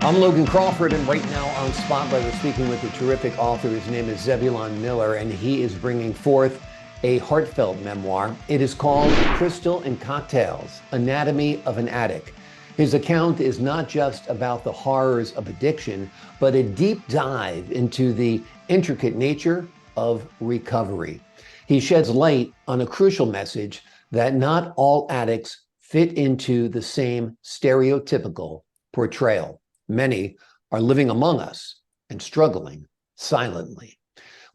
I'm Logan Crawford, and right now on Spotlight, we're speaking with a terrific author. His name is Zebulon Miller, and he is bringing forth a heartfelt memoir. It is called Crystal and Cocktails, Anatomy of an Addict. His account is not just about the horrors of addiction, but a deep dive into the intricate nature of recovery. He sheds light on a crucial message that not all addicts fit into the same stereotypical portrayal. Many are living among us and struggling silently.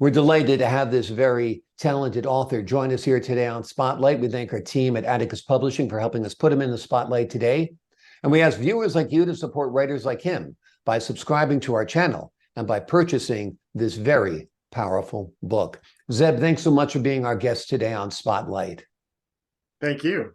We're delighted to have this very talented author join us here today on Spotlight. We thank our team at Addict Publishing for helping us put him in the spotlight today. And we ask viewers like you to support writers like him by subscribing to our channel and by purchasing this very powerful book. Zeb, thanks so much for being our guest today on Spotlight. Thank you.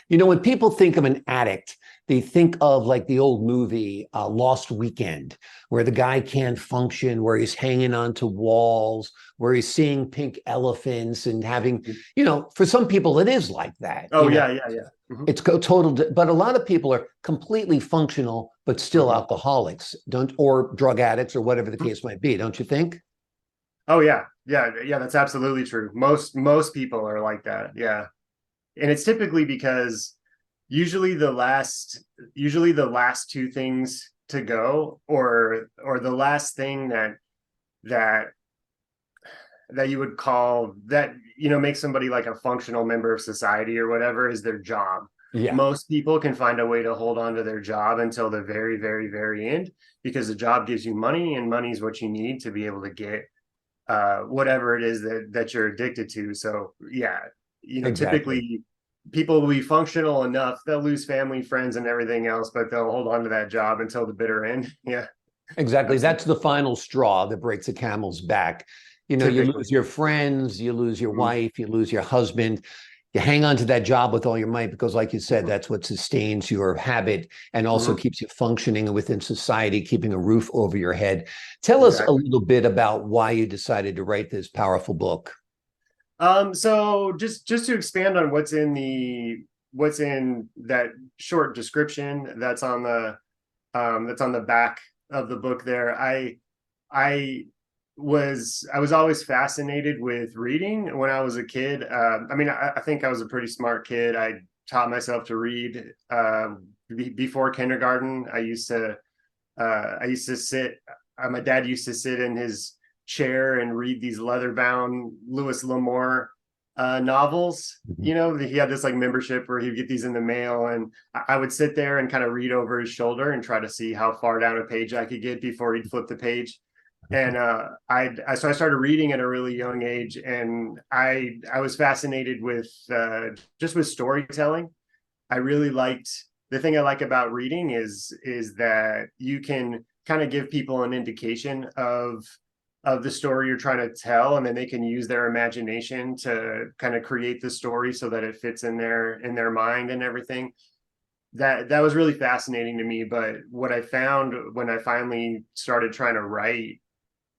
You know, when people think of an addict, they think of like the old movie Lost Weekend, where the guy can't function, where he's hanging onto walls, where he's seeing pink elephants and having, for some people it is like that. Oh, yeah. Mm-hmm. It's total, but a lot of people are completely functional, but still alcoholics, or drug addicts, or whatever the case might be. Don't you think? Oh, yeah. That's absolutely true. Most people are like that. Yeah. And it's typically because usually the last two things to go, or the last thing that you would call that, makes somebody like a functional member of society or whatever, is their job. Yeah. Most people can find a way to hold on to their job until the very, very, very end, because the job gives you money, and money is what you need to be able to get whatever it is that you're addicted to. So yeah, Exactly. Typically people will be functional enough, they'll lose family, friends, and everything else, but they'll hold on to that job until the bitter end. Yeah, exactly. That's the final straw that breaks the camel's back. You lose your friends, you lose your wife, you lose your husband. You hang on to that job with all your might because, like you said, that's what sustains your habit and also keeps you functioning within society, keeping a roof over your head. Tell us a little bit about why you decided to write this powerful book. So just to expand on what's in that short description that's on the back of the book there, I was always fascinated with reading when I was a kid. I think I was a pretty smart kid. I taught myself to read before kindergarten. I used to sit. My dad used to sit in his chair and read these leather-bound Lewis L'Amour novels. He had this like membership where he'd get these in the mail, and I would sit there and kind of read over his shoulder and try to see how far down a page I could get before he'd flip the page. And so I started reading at a really young age, and I was fascinated with just with storytelling. I really liked the thing I like about reading is that you can kind of give people an indication of the story you're trying to tell, and then they can use their imagination to kind of create the story so that it fits in their mind and everything. That was really fascinating to me. But what I found when I finally started trying to write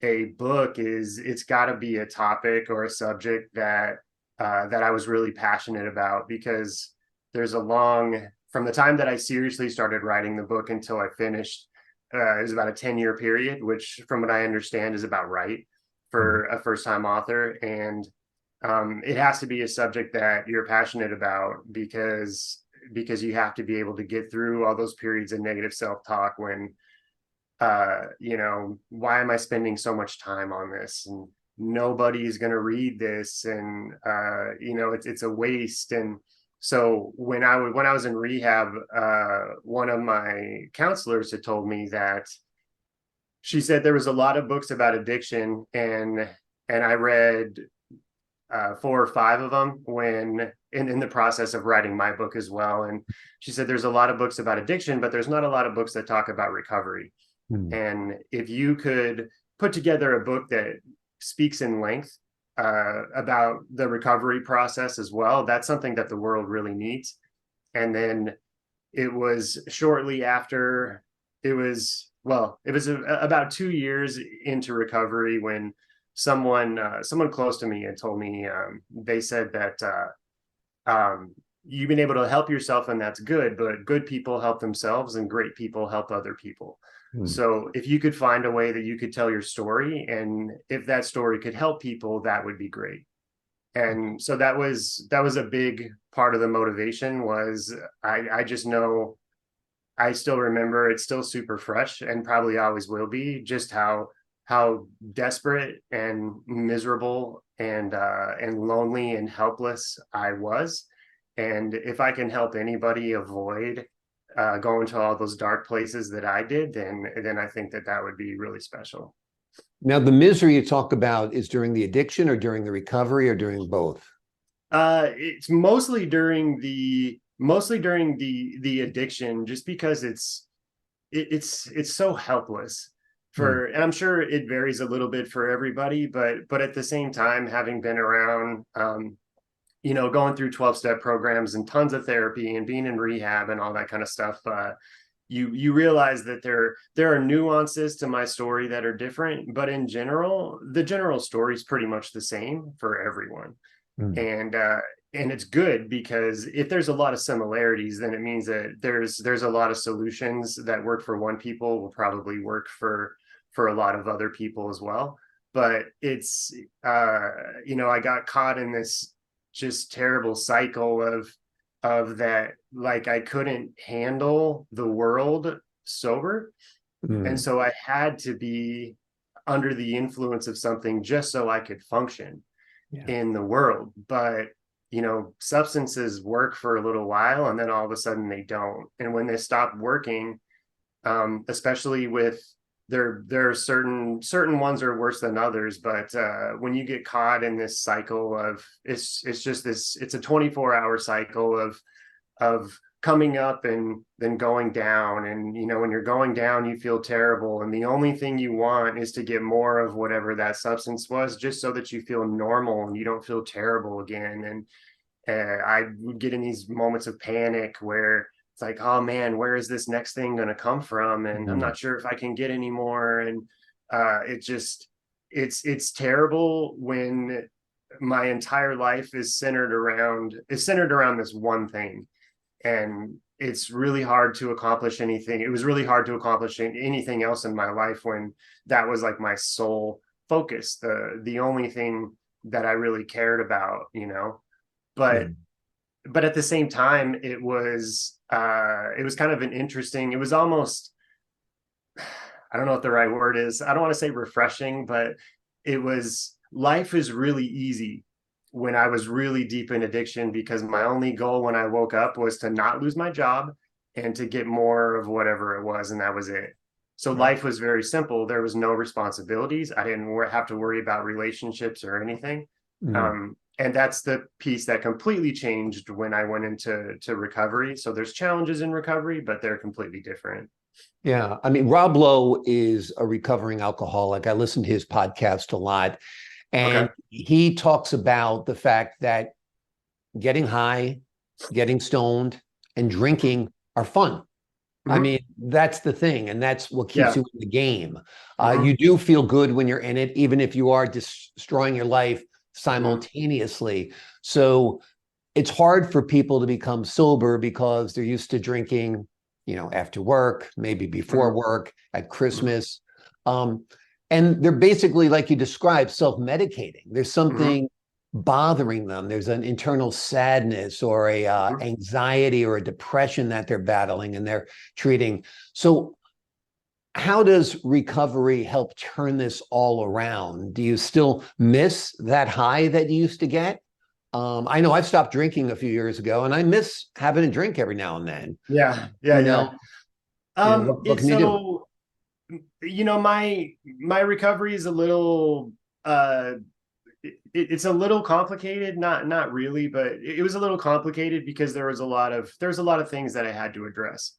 a book is it's got to be a topic or a subject that I was really passionate about, because there's from the time that I seriously started writing the book until I finished, it was about a 10-year period, which from what I understand is about right for a first-time author. And it has to be a subject that you're passionate about, because you have to be able to get through all those periods of negative self-talk when why am I spending so much time on this, and nobody's going to read this, and it's a waste. And so when I was in rehab, one of my counselors had told me that she said there was a lot of books about addiction, and I read 4 or 5 of them when in the process of writing my book as well. And she said there's a lot of books about addiction, but there's not a lot of books that talk about recovery. And if you could put together a book that speaks in length about the recovery process as well, that's something that the world really needs. And then it was shortly after, about 2 years into recovery when someone close to me had told me, they said that you've been able to help yourself, and that's good, but good people help themselves and great people help other people. So if you could find a way that you could tell your story, and if that story could help people, that would be great. And so that was a big part of the motivation. Was I just know, I still remember, it's still super fresh and probably always will be, just how desperate and miserable and lonely and helpless I was. And if I can help anybody avoid going to all those dark places that I did, then I think that that would be really special. Now, the misery you talk about is during the addiction or during the recovery or during both? It's mostly during the addiction, just because it's so helpless for, and I'm sure it varies a little bit for everybody, but at the same time, having been around, going through 12-step programs and tons of therapy and being in rehab and all that kind of stuff, you realize that there are nuances to my story that are different, but in general, the general story is pretty much the same for everyone. And it's good, because if there's a lot of similarities, then it means that there's a lot of solutions that work for one people will probably work for a lot of other people as well. But it's I got caught in this just terrible cycle of that, like, I couldn't handle the world sober. And so I had to be under the influence of something just so I could function in the world. But substances work for a little while, and then all of a sudden they don't. And when they stop working, especially with, there are certain ones are worse than others, but when you get caught in this cycle of, it's a 24-hour cycle of coming up and then going down. And when you're going down, you feel terrible, and the only thing you want is to get more of whatever that substance was, just so that you feel normal and you don't feel terrible again. And I would get in these moments of panic where it's like, oh man, where is this next thing going to come from? And I'm not sure if I can get any more. And it's terrible when my entire life is centered around this one thing. And it's really hard to accomplish anything. It was really hard to accomplish anything else in my life when that was like my sole focus, the only thing that I really cared about, But at the same time, it was kind of an interesting, it was almost, I don't know what the right word is. I don't want to say refreshing, but life is really easy when I was really deep in addiction, because my only goal when I woke up was to not lose my job and to get more of whatever it was. And that was it. So life was very simple. There was no responsibilities. I didn't have to worry about relationships or anything. And that's the piece that completely changed when I went into recovery. So there's challenges in recovery, but they're completely different. Yeah. I mean, Rob Lowe is a recovering alcoholic. I listen to his podcast a lot. And he talks about the fact that getting high, getting stoned, and drinking are fun. I mean, that's the thing. And that's what keeps you in the game. You do feel good when you're in it, even if you are destroying your life simultaneously. So it's hard for people to become sober because they're used to drinking, after work, maybe before work, at Christmas. And they're basically, like you described, self-medicating. There's something bothering them. There's an internal sadness or a anxiety or a depression that they're battling and they're treating. So how does recovery help turn this all around? Do you still miss that high that you used to get? I know I've stopped drinking a few years ago, and I miss having a drink every now and then. Yeah. What can you do? My recovery is a little it's a little complicated, not really, but it was a little complicated because there was a lot of things that I had to address.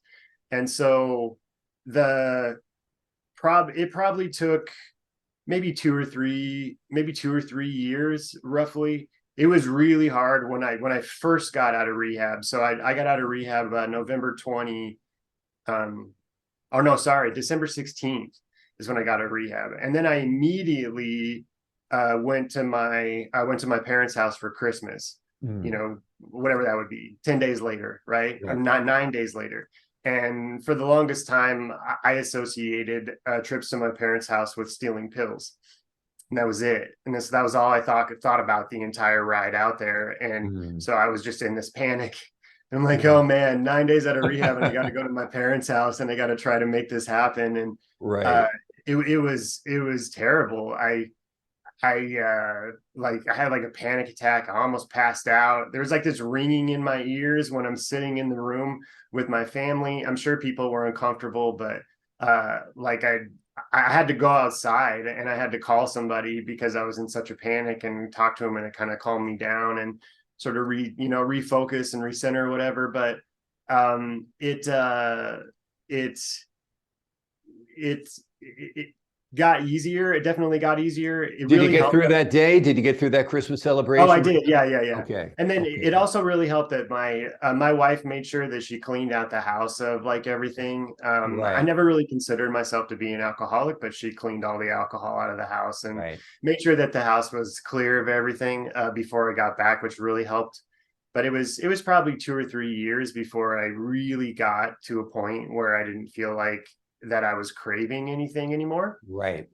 And so it probably took maybe 2 or 3 years roughly. It was really hard when I first got out of rehab. So I got out of rehab December 16th is when I got out of rehab. And then I immediately went to my parents' house for Christmas, whatever that would be, 10 days later, right? Or Right. not 9 days later. And for the longest time, I associated trips to my parents' house with stealing pills. And that was it. And that was all I thought about the entire ride out there. And Mm. so I was just in this panic. I'm like, oh man, 9 days out of rehab, and I got to go to my parents' house, and I got to try to make this happen. And Right. it was terrible. Like I had like a panic attack. I almost passed out. There was like this ringing in my ears when I'm sitting in the room with my family. I'm sure people were uncomfortable, but like I had to go outside and I had to call somebody because I was in such a panic, and talk to them, and it kind of calmed me down and sort of refocus and recenter or whatever. But it got easier. It definitely got easier. It Did you really get helped. through that day? Did you get through that Christmas celebration? Oh, I did. Yeah. Okay. And then Okay. it also really helped that my wife made sure that she cleaned out the house of like everything. I Right. never really considered myself to be an alcoholic, but she cleaned all the alcohol out of the house and Right. made sure that the house was clear of everything before I got back, which really helped. But it was probably 2 or 3 years before I really got to a point where I didn't feel like that I was craving anything anymore. Right.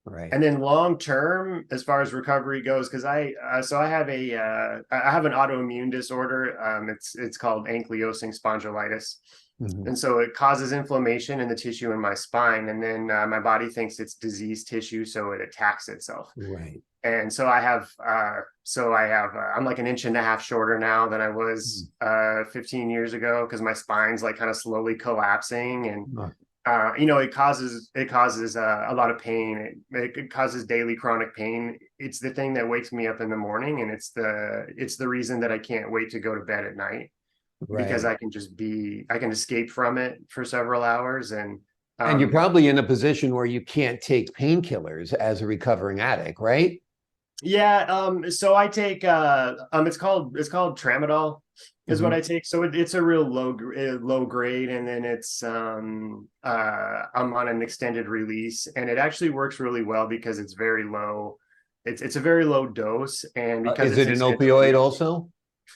Right. And then long term, as far as recovery goes, because I have I have an autoimmune disorder. It's called ankylosing spondylitis, Mhm. and so it causes inflammation in the tissue in my spine, and then my body thinks it's diseased tissue, so it attacks itself. Right. And I'm like an inch and a half shorter now than I was 15 years ago, because my spine's like kind of slowly collapsing, and Uh, it causes a lot of pain. It causes daily chronic pain. It's the thing that wakes me up in the morning, and it's the reason that I can't wait to go to bed at night, because Right. I can escape from it for several hours. And you're Um, probably in a position where you can't take painkillers as a recovering addict, right? yeah. So I take it's called tramadol is what Mhm. I take. So it's a real low grade, and then I'm on an extended release, and it actually works really well because it's very low. It's a very low dose, and because Is it's it an extended opioid release, also?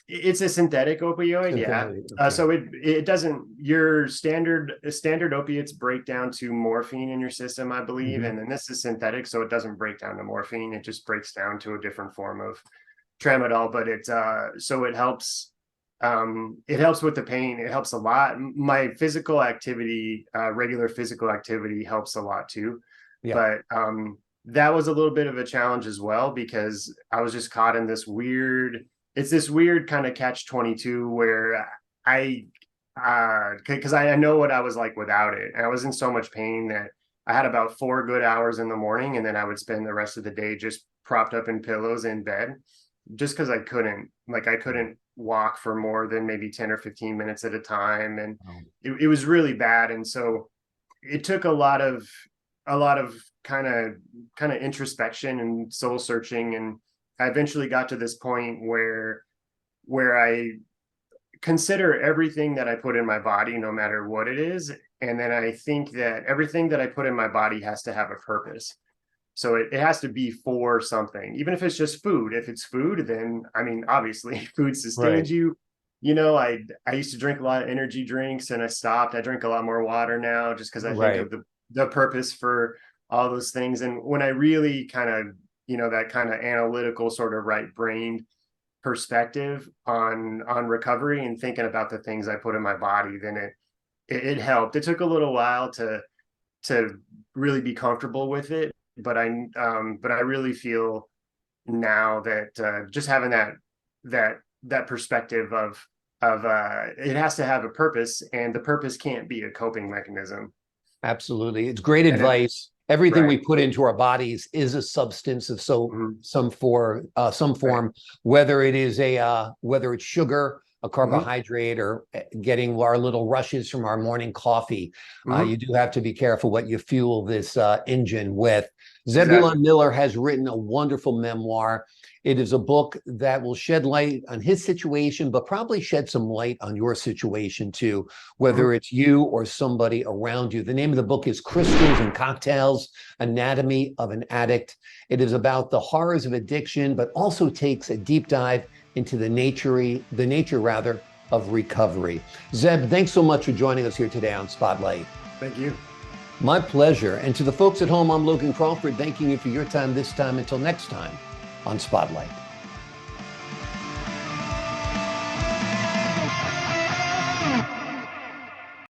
it's a synthetic opioid. Yeah. Synthetic. Okay. So it doesn't, your standard opiates break down to morphine in your system, I believe, Mhm. and then this is synthetic, so it doesn't break down to morphine. It just breaks down to a different form of tramadol, but it helps with the pain. It helps a lot. My physical activity, regular physical activity, helps a lot too. Yeah. But that was a little bit of a challenge as well, because I was just caught in this weird kind of catch-22 where I because I know what I was like without it. And I was in so much pain that I had about 4 good hours in the morning, and then I would spend the rest of the day just propped up in pillows in bed, just because I couldn't walk for more than maybe 10 or 15 minutes at a time. And Wow. it was really bad. And so it took a lot of kind of introspection and soul searching. And I eventually got to this point where I consider everything that I put in my body, no matter what it is. And then I think that everything that I put in my body has to have a purpose. So it has to be for something, even if it's just food. If it's food, then I mean, obviously, food Right. sustains you. I used to drink a lot of energy drinks, and I stopped. I drink a lot more water now, just because I think Right. of the purpose for all those things. And when I really kind of, that kind of analytical sort of right brain perspective on recovery and thinking about the things I put in my body, then it helped. It took a little while to really be comfortable with it, but I really feel now that just having that perspective of it has to have a purpose, and the purpose can't be a coping mechanism. Absolutely. It's great And it advice. Everything we right. put into our bodies is a substance of Mhm. some Right. form, whether it is whether it's sugar, a Mhm. carbohydrate, or getting our little rushes from our morning coffee. You Mhm. do have to be careful what you fuel this engine with. Exactly. Zebulon Miller has written a wonderful memoir. It is a book that will shed light on his situation, but probably shed some light on your situation too, whether Mhm. it's you or somebody around you. The name of the book is Crystals and Cocktails: Anatomy of an Addict. It is about the horrors of addiction, but also takes a deep dive into the nature rather of recovery. Zeb, thanks so much for joining us here today on Spotlight. Thank you. My pleasure. And to the folks at home, I'm Logan Crawford, thanking you for your time this time. Until next time on Spotlight.